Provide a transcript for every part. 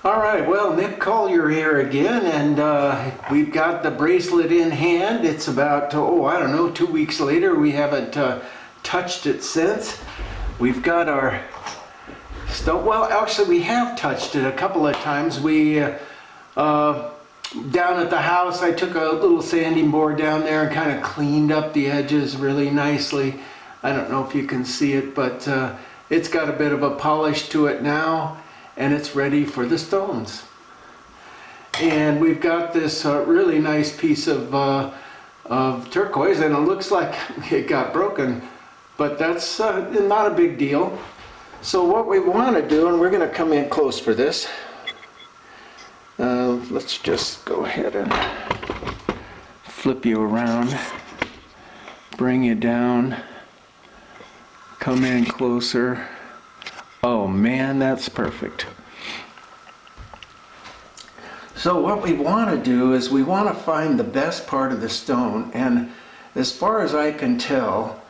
All right, well, Nick Collier here again, and we've got the bracelet in hand. It's about, I don't know, 2 weeks later. We haven't touched it since. We've got our stone. Well, actually, we have touched it a couple of times. Down at the house, I took a little sanding board down there and kind of cleaned up the edges really nicely. I don't know if you can see it, but it's got a bit of a polish to it now. And it's ready for the stones. And we've got this really nice piece of turquoise, and it looks like it got broken, but that's not a big deal. So what we want to do, and we're going to come in close for this, let's just go ahead and flip you around, bring you down, come in closer. Oh man, that's perfect. So what we want to do is we want to find the best part of the stone, and as far as I can tell,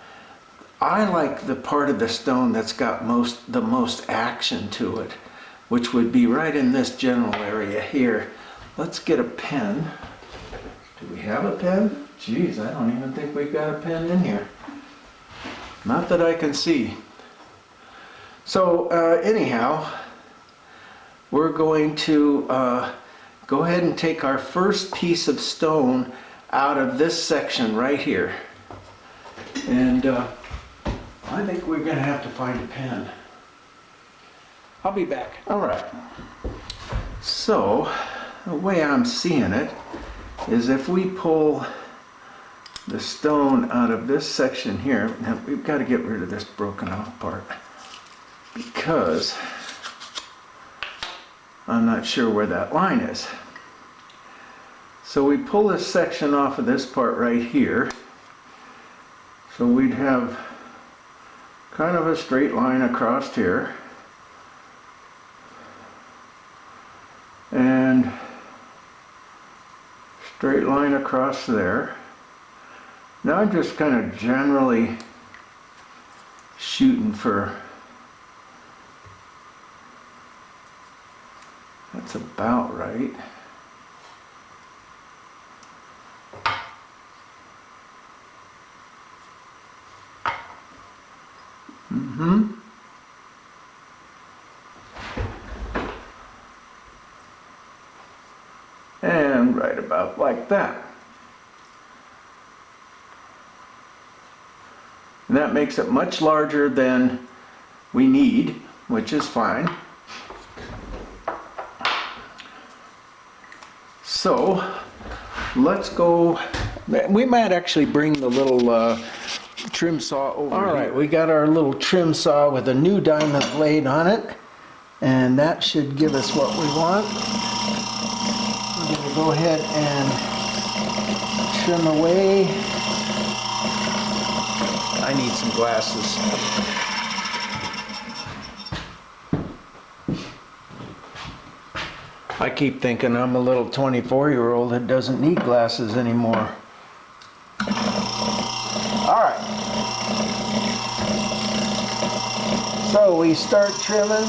I like the part of the stone that's got the most action to it, which would be right in this general area here. Let's get a pen. Do we have a pen? Geez, I don't even think we've got a pen in here. Not that I can see. So anyhow, we're going to go ahead and take our first piece of stone out of this section right here. And I think we're going to have to find a pen. I'll be back. All right. So the way I'm seeing it is if we pull the stone out of this section here, now we've got to get rid of this broken off part, because I'm not sure where that line is. So we pull this section off of this part right here. So we'd have kind of a straight line across here. And straight line across there. Now I'm just kind of generally shooting for, that's about right. And right about like that. And that makes it much larger than we need, which is fine. So let's go. We might actually bring the little trim saw over. All right, we got our little trim saw with a new diamond blade on it, and that should give us what we want. We're going to go ahead and trim away. I need some glasses. I keep thinking I'm a little 24-year-old that doesn't need glasses anymore. All right. So we start trimming.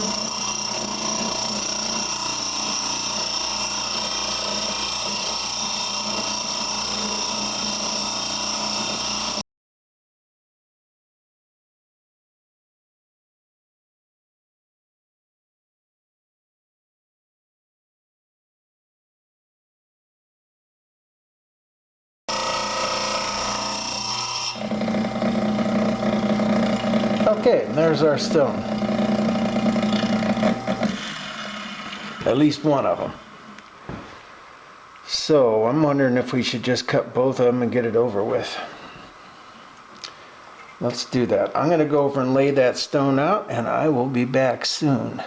Okay, there's our stone. At least one of them. So I'm wondering if we should just cut both of them and get it over with. Let's do that. I'm going to go over and lay that stone out, and I will be back soon.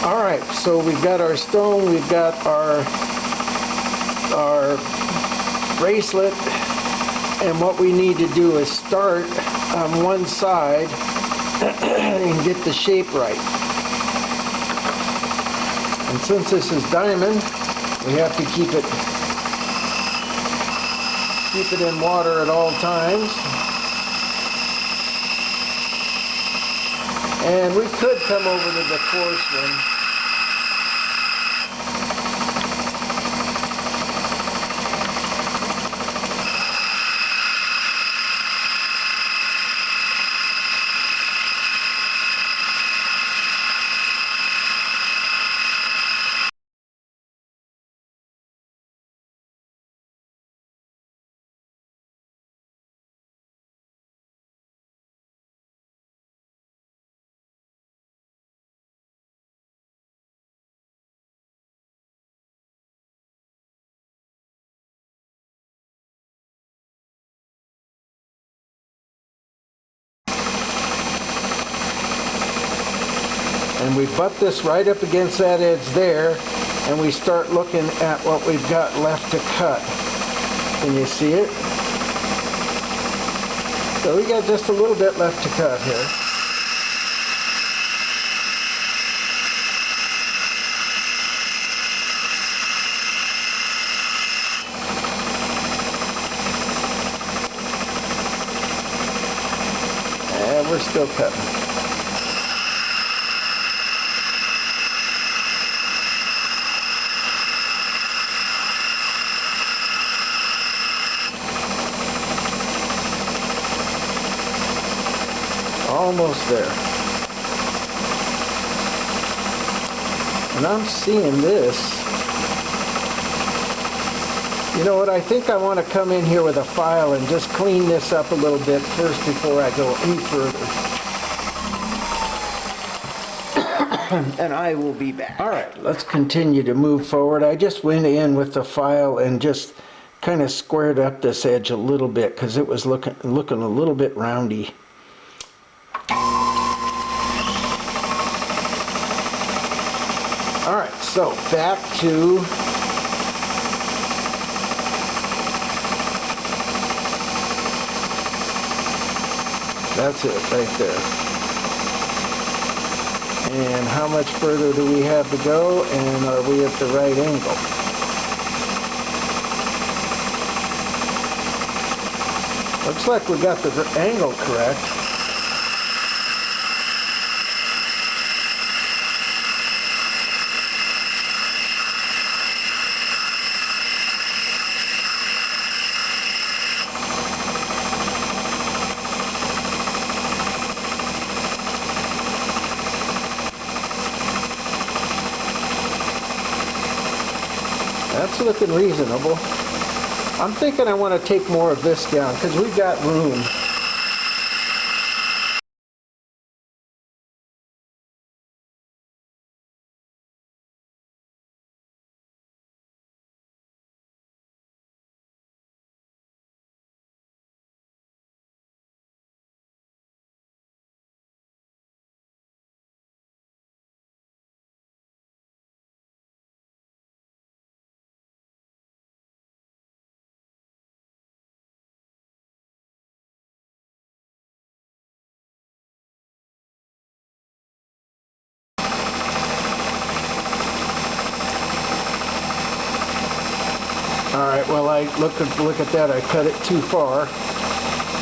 Alright, so we've got our stone, we've got our bracelet, and what we need to do is start on one side and get the shape right. And since this is diamond, We have to keep it in water at all times. And we could come over to the coarse one. And we butt this right up against that edge there, and we start looking at what we've got left to cut. Can you see it? So we got just a little bit left to cut here. And we're still cutting. Almost there. And I'm seeing this. You know what, I think I want to come in here with a file and just clean this up a little bit first before I go any further. And I will be back. Alright, let's continue to move forward. I just went in with the file and just kind of squared up this edge a little bit because it was looking a little bit roundy. Alright, so back to that's it right there. And how much further do we have to go, and are we at the right angle? Looks like we got the angle correct. That's looking reasonable. I'm thinking I want to take more of this down because we've got room. Alright, well I look at that, I cut it too far.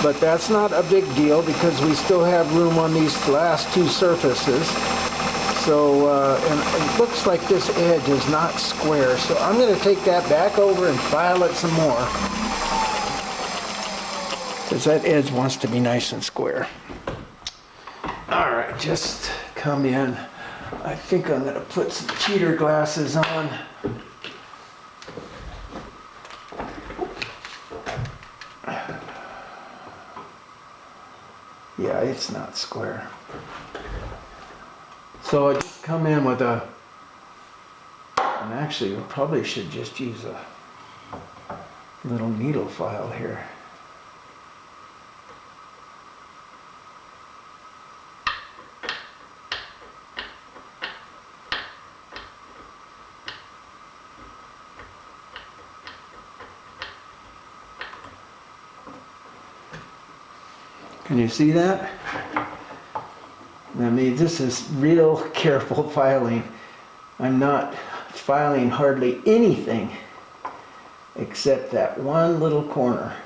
But that's not a big deal because we still have room on these last two surfaces. So, and it looks like this edge is not square. So I'm going to take that back over and file it some more. Because that edge wants to be nice and square. Alright, just come in. I think I'm going to put some cheater glasses on. Yeah, it's not square. So I just come in with and actually we probably should just use a little needle file here. Can you see that? I mean, this is real careful filing. I'm not filing hardly anything except that one little corner.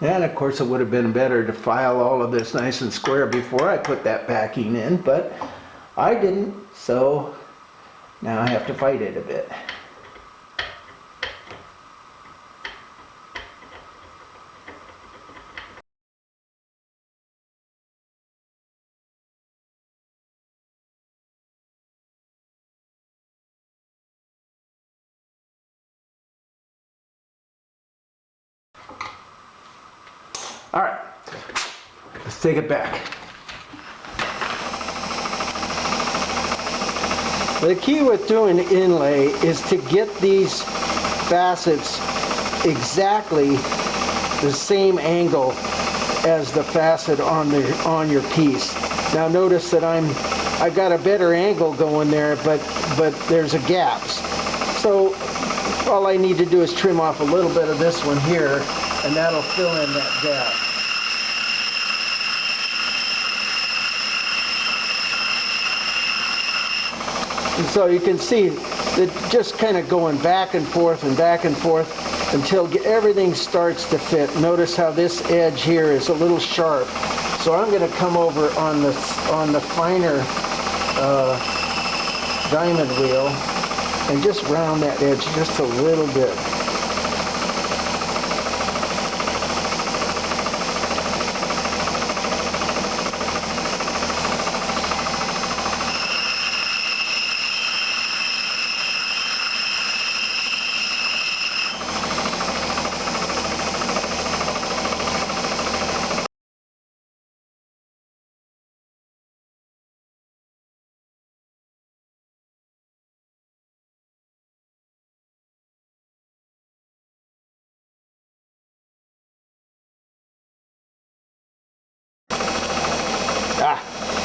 And of course it would have been better to file all of this nice and square before I put that backing in, but I didn't, so now I have to fight it a bit. All right, let's take it back. The key with doing inlay is to get these facets exactly the same angle as the facet on your piece. Now notice that I've got a better angle going there, but there's a gaps. So all I need to do is trim off a little bit of this one here, and that'll fill in that gap. And so you can see that just kind of going back and forth until everything starts to fit. Notice how this edge here is a little sharp. So I'm going to come over on the finer diamond wheel and just round that edge just a little bit.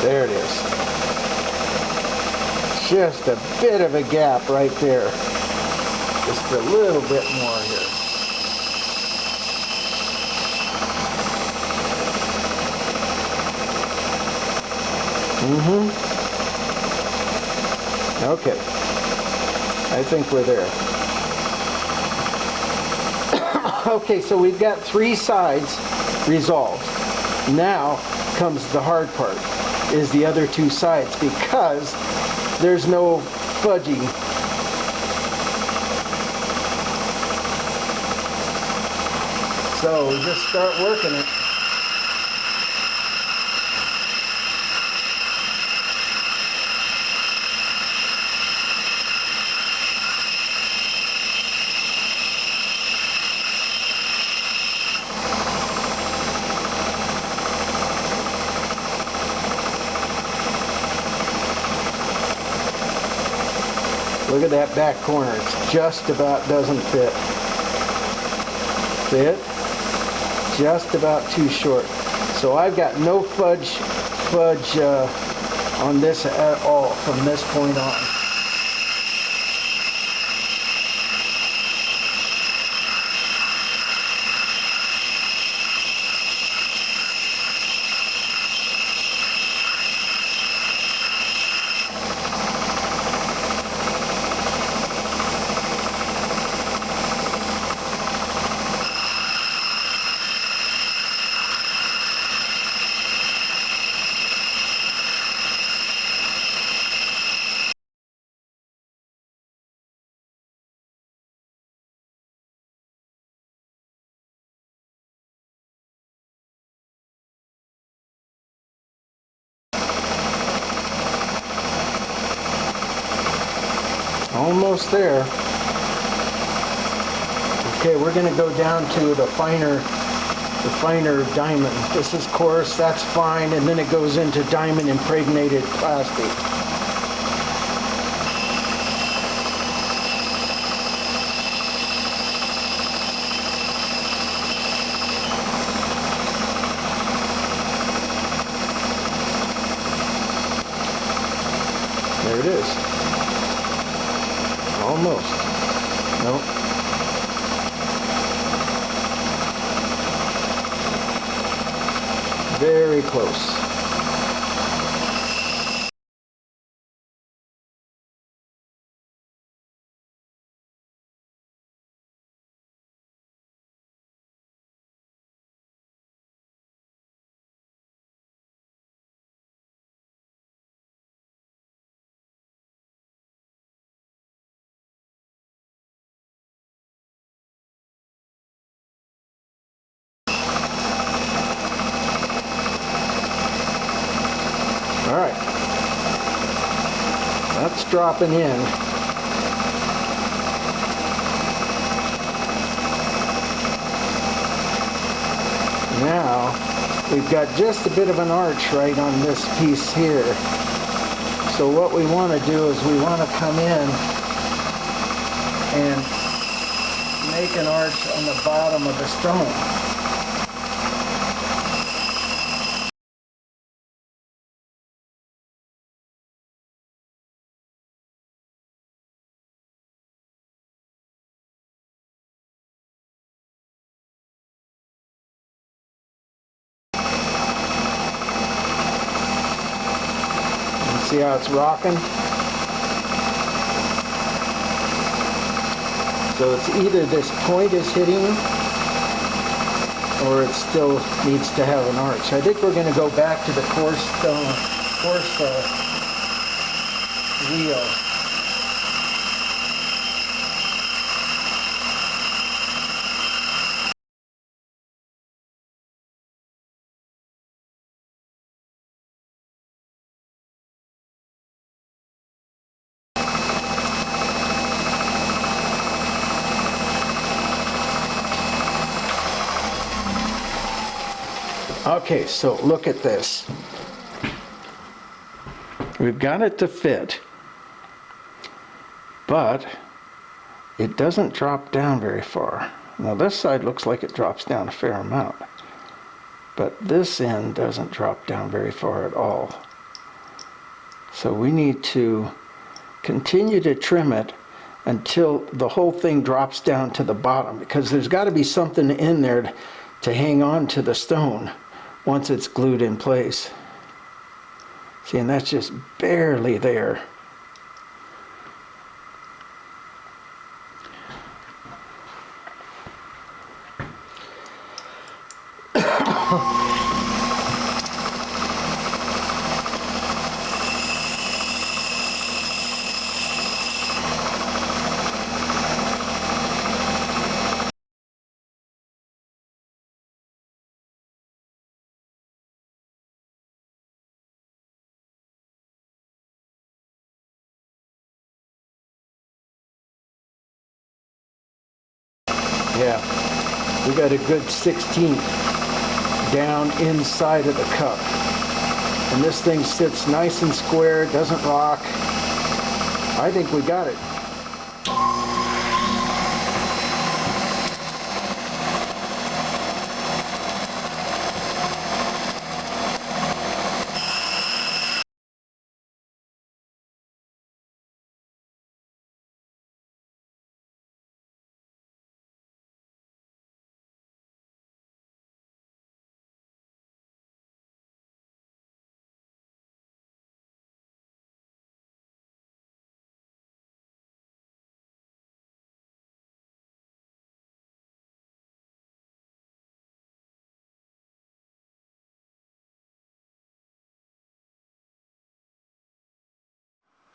There it is. Just a bit of a gap right there. Just a little bit more here. Okay. I think we're there. Okay, so we've got 3 sides resolved. Now comes the hard part, is the other 2 sides, because there's no fudging. So we just start working it. Look at that back corner. It's just about doesn't fit. Fit? Just about too short. So I've got no fudge on this at all from this point on. Almost there. Okay, we're going to go down to the finer diamond. This is coarse, that's fine, and then it goes into diamond impregnated plastic. it is. Almost. Nope. Very close. All right, that's dropping in. Now, we've got just a bit of an arch right on this piece here. So what we want to do is we want to come in and make an arch on the bottom of the stone. See how it's rocking? So it's either this point is hitting or it still needs to have an arch. I think we're going to go back to the coarse wheel. Okay, so look at this. We've got it to fit, but it doesn't drop down very far. Now this side looks like it drops down a fair amount, but this end doesn't drop down very far at all. So we need to continue to trim it until the whole thing drops down to the bottom, because there's got to be something in there to hang on to the stone once it's glued in place. See, and that's just barely there. Yeah, we got a good 1/16 down inside of the cup. And this thing sits nice and square, doesn't rock. I think we got it.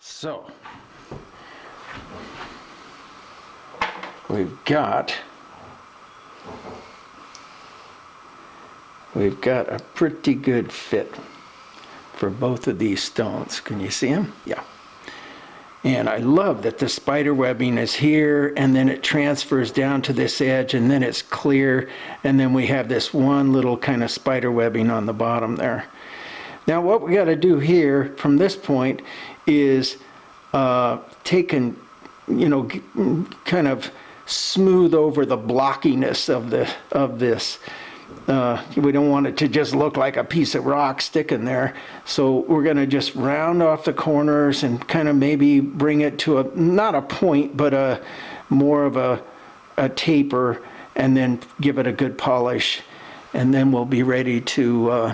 So, we've got a pretty good fit for both of these stones. Can you see them? Yeah. And I love that the spider webbing is here, and then it transfers down to this edge, and then it's clear, and then we have this one little kind of spider webbing on the bottom there. Now what we got to do here from this point is take and, kind of smooth over the blockiness of this. We don't want it to just look like a piece of rock sticking there. So we're going to just round off the corners and kind of maybe bring it to not a point, but more of a taper, and then give it a good polish. And then we'll be ready to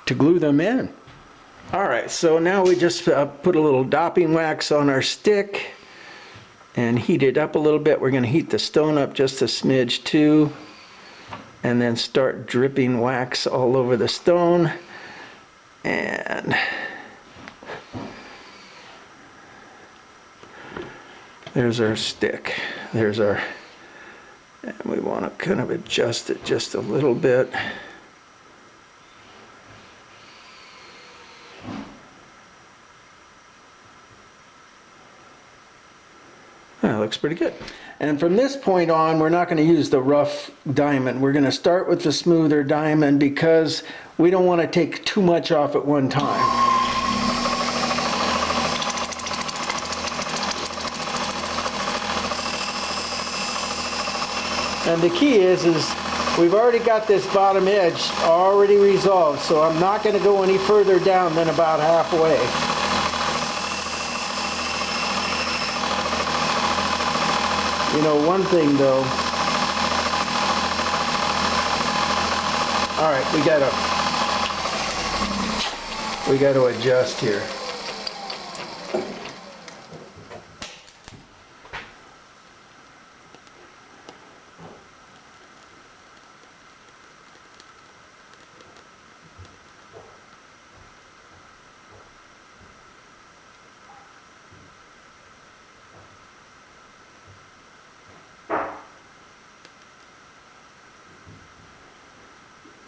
glue them in. All right, so now we just put a little dopping wax on our stick and heat it up a little bit. We're going to heat the stone up just a smidge too, and then start dripping wax all over the stone. And there's our stick. There's our, and we want to kind of adjust it just a little bit. That looks pretty good. And from this point on, we're not going to use the rough diamond. We're going to start with the smoother diamond because we don't want to take too much off at one time. And the key is we've already got this bottom edge already resolved, so I'm not going to go any further down than about halfway. You know, one thing though, all right, we gotta adjust here.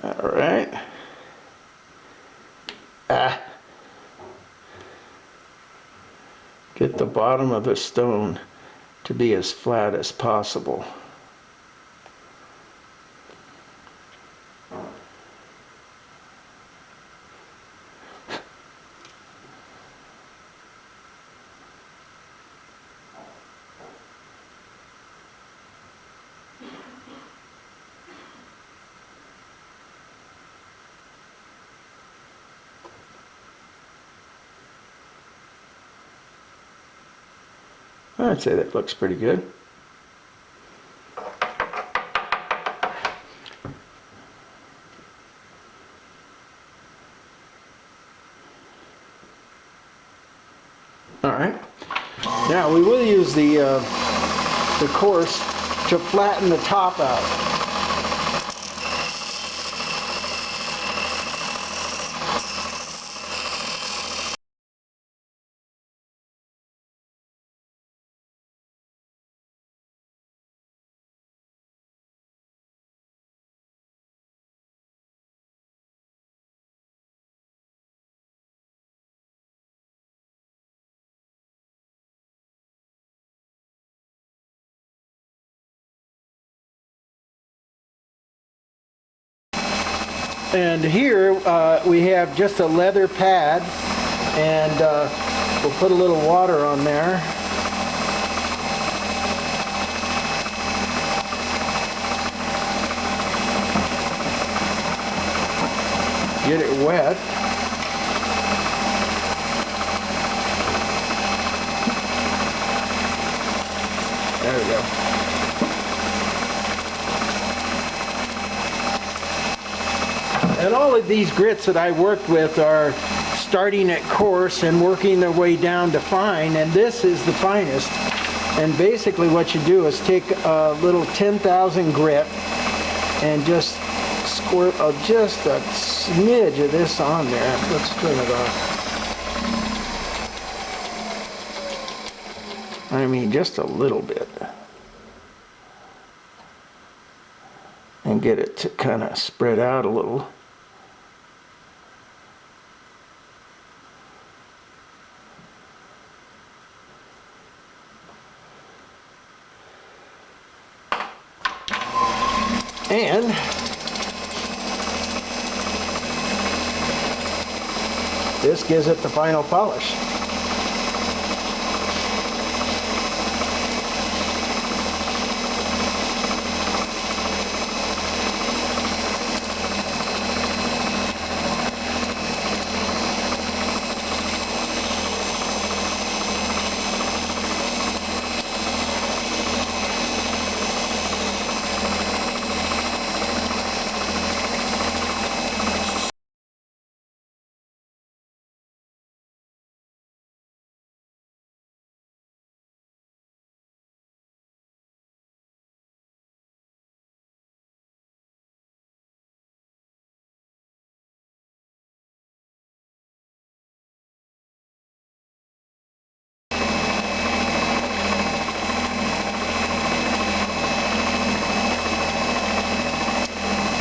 All right. Get the bottom of the stone to be as flat as possible. I'd say that looks pretty good. All right. Now we will use the coarse to flatten the top out. And here we have just a leather pad, and we'll put a little water on there. Get it wet. There we go. And all of these grits that I worked with are starting at coarse and working their way down to fine, and this is the finest. And basically what you do is take a little 10,000 grit and just squirt just a smidge of this on there. Let's turn it off. I mean, just a little bit. And get it to kind of spread out a little. And this gives it the final polish.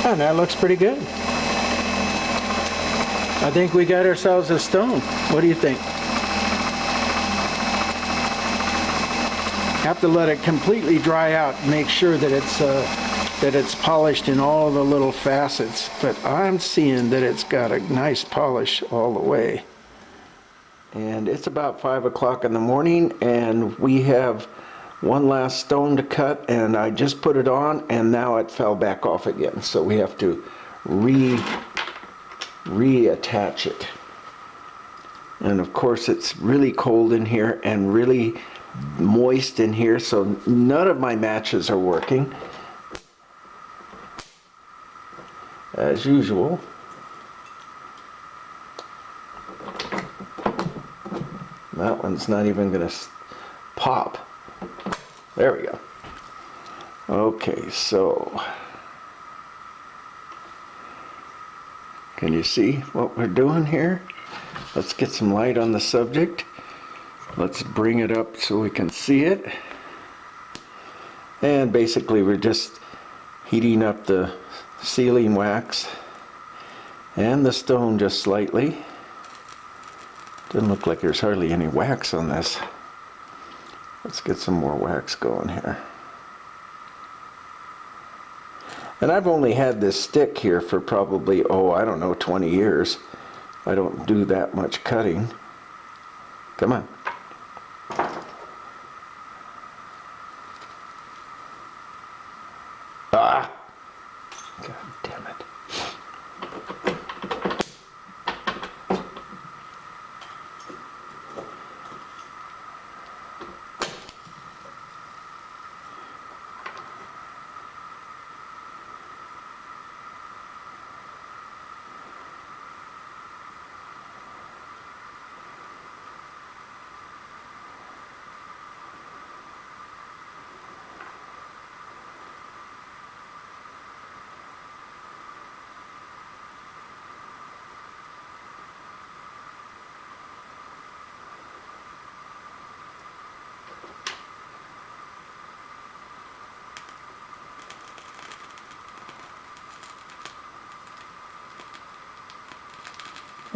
And that looks pretty good. I think we got ourselves a stone. What do you think? Have to let it completely dry out, make sure that it's polished in all the little facets. But I'm seeing that it's got a nice polish all the way. And it's about 5 o'clock in the morning, and we have one last stone to cut, and I just put it on, and now it fell back off again. So we have to reattach it. And of course it's really cold in here and really moist in here, so none of my matches are working as usual. That one's not even gonna pop. There we go. Okay, so can you see what we're doing here? Let's get some light on the subject. Let's bring it up so we can see it. And basically we're just heating up the sealing wax and the stone just slightly. Doesn't look like there's hardly any wax on this. Let's get some more wax going here. And I've only had this stick here for probably, I don't know, 20 years. I don't do that much cutting. Come on. Ah! God damn it.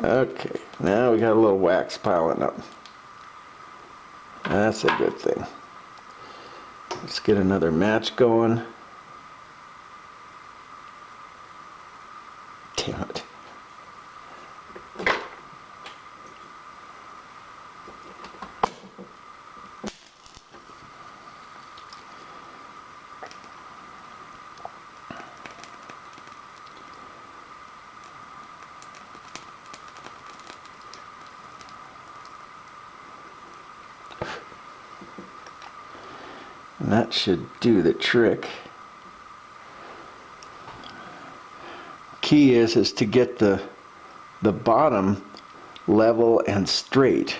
Okay, now we got a little wax piling up. That's a good thing. Let's get another match going. Damn it. And that should do the trick. Key is to get the bottom level and straight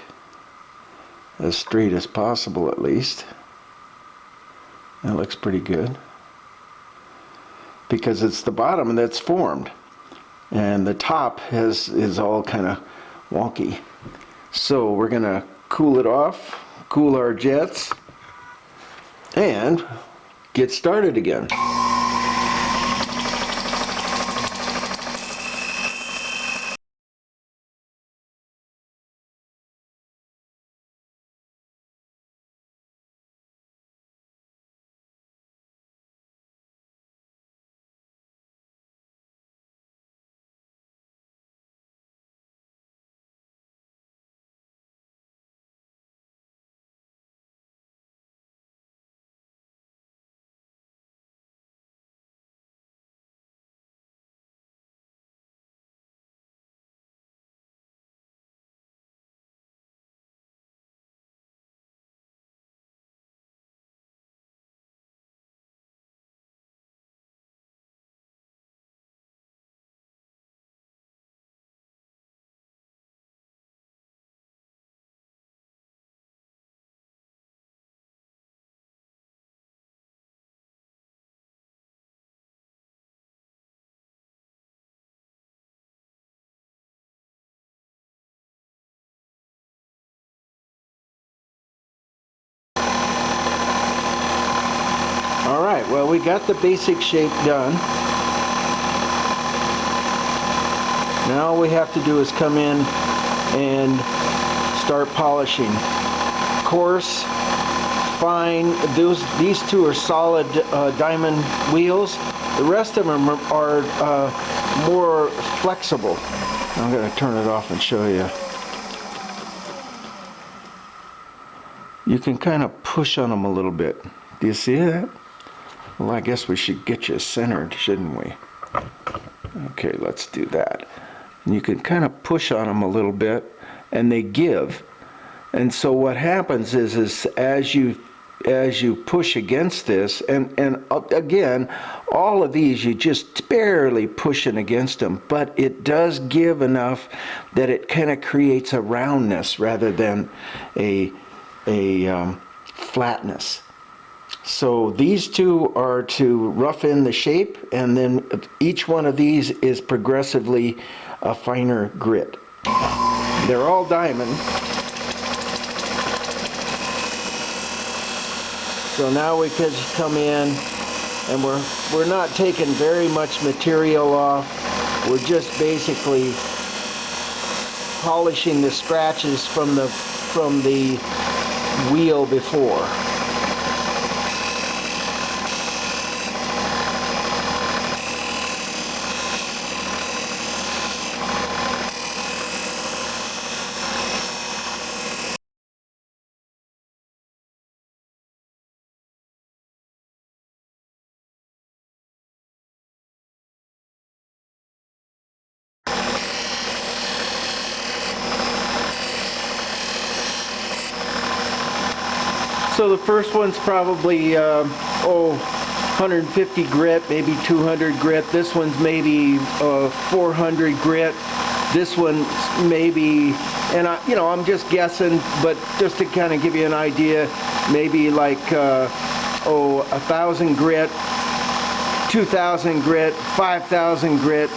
as possible, at least. That looks pretty good, because it's the bottom that's formed and the top is all kind of wonky. So we're gonna cool it off, cool our jets, and get started again. All right, well, we got the basic shape done. Now all we have to do is come in and start polishing. Coarse, fine, these two are solid diamond wheels. The rest of them are more flexible. I'm going to turn it off and show you. You can kind of push on them a little bit. Do you see that? Well, I guess we should get you centered, shouldn't we? Okay, let's do that. And you can kind of push on them a little bit, and they give. And so what happens is as you push against this, and again, all of these you just barely pushing against them, but it does give enough that it kind of creates a roundness rather than a flatness. So these two are to rough in the shape, and then each one of these is progressively a finer grit. They're all diamond. So now we can just come in, and we're not taking very much material off. We're just basically polishing the scratches from the wheel before. So the first one's probably 150 grit, maybe 200 grit. This one's maybe 400 grit. This one's maybe, and I'm just guessing, but just to kind of give you an idea, maybe like 1,000 grit, 2,000 grit, 5,000 grit,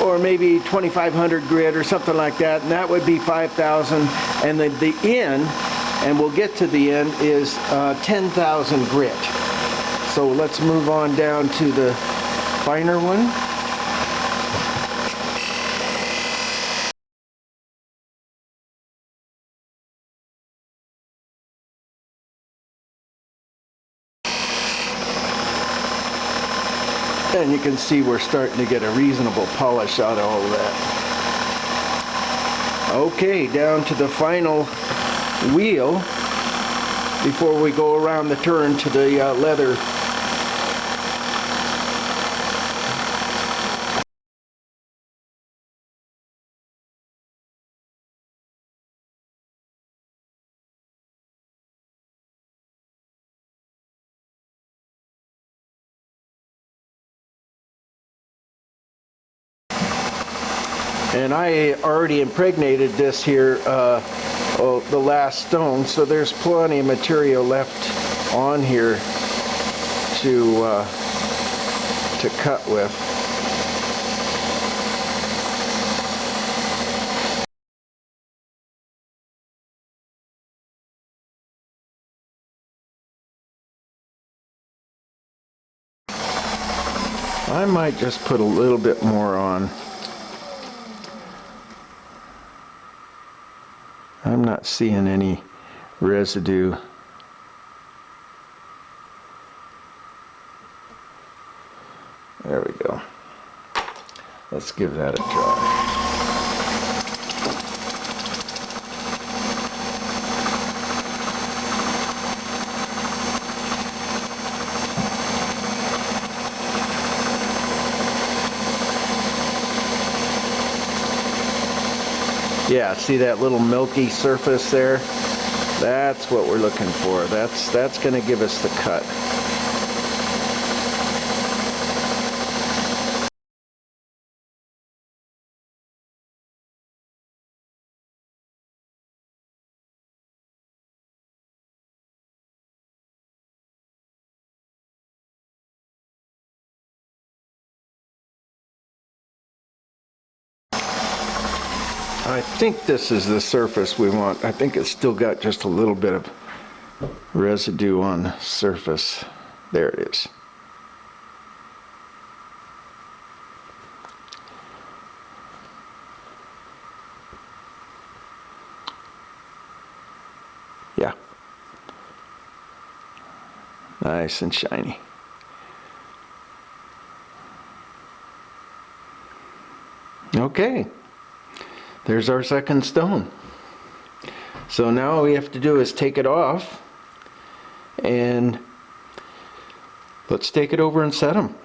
or maybe 2,500 grit or something like that, and that would be 5,000. And the end, and we'll get to the end, is 10,000 grit. So let's move on down to the finer one. And you can see we're starting to get a reasonable polish out of all of that. Okay, down to the final wheel before we go around the turn to the leather. And I already impregnated this here, the last stone, so there's plenty of material left on here to cut with. I might just put a little bit more on. I'm not seeing any residue. There we go. Let's give that a try. Yeah, see that little milky surface there? That's what we're looking for. That's going to give us the cut. I think this is the surface we want. I think it's still got just a little bit of residue on the surface. There it is. nice and shiny. Okay, there's our second stone. So now all we have to do is take it off, and let's take it over and set them.